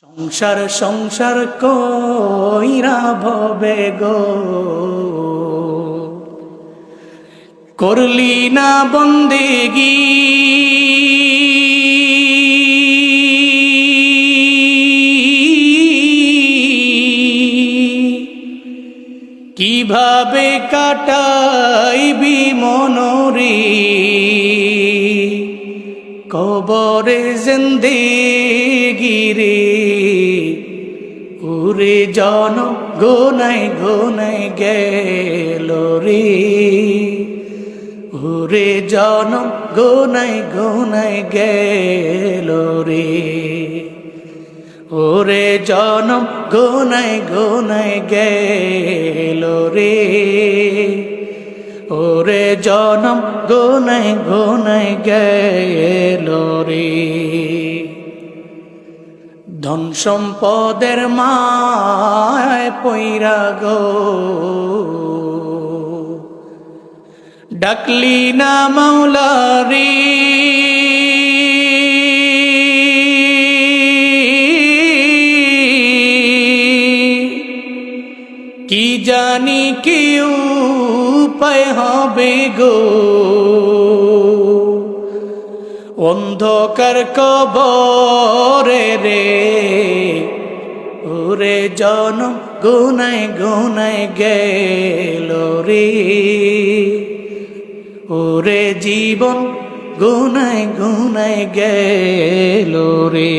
সংসার সংসার কইরা ভবে গো করলি না বন্দেগি, কিভাবে কাটাইবি মনরে কবরে জিন্দেগি রে। উরে জন গোনাই গোনাই গেল রে, উরে জন গোনাই গোনাই গেল রে। ওরে জনম গোনাই গোনাই গেল রে, ওরে জনম গোনাই গোনাই গেল রে। ধন সম্পদের মায় পইরা গো ডাকলি না মাওলা রে। কি জানি কি উপায় হবে গো অন্ধকার কবরে রে। ওরে জনম গোনাই গোনাই গেল রে, ওরে জীবন গোনাই গোনাই গেল রে।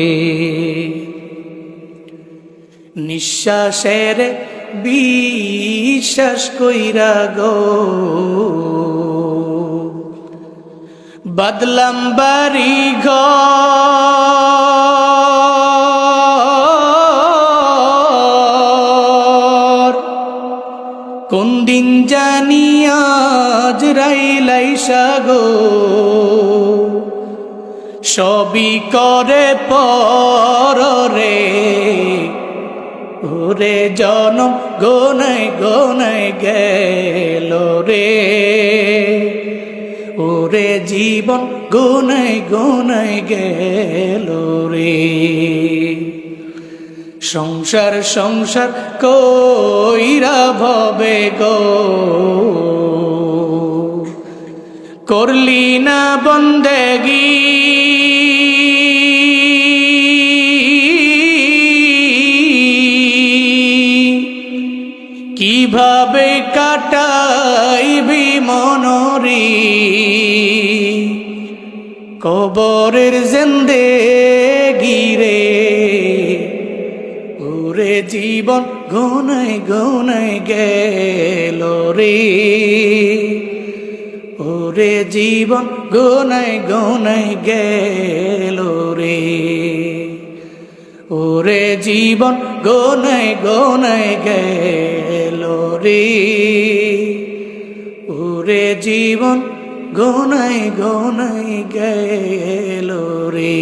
নিঃশ্বাসের বিশ্বাস কইরা গো বদলাম বাড়ি ঘর। কোন দিন জানি আজরাইল গো সবই করে পর রে। ওরে জনম গোনাই গোনাই গেল রে, ওরে জীবন গোনাই গোনাই গেল রে। সংসার সংসার কইরা ভবে গো করলি না বন্দেগি, কিভাবে কাটাইবি মনরে কবরের জিন্দেগি রে। ওরে জীবন গোনাই গোনাই গেল রে, ওরে জীবন গোনাই গোনাই গেল রে। ওরে জীবন গোনাই গোনাই গেল রে, ওরে জীবন গোনাই গোনাই গেল রে।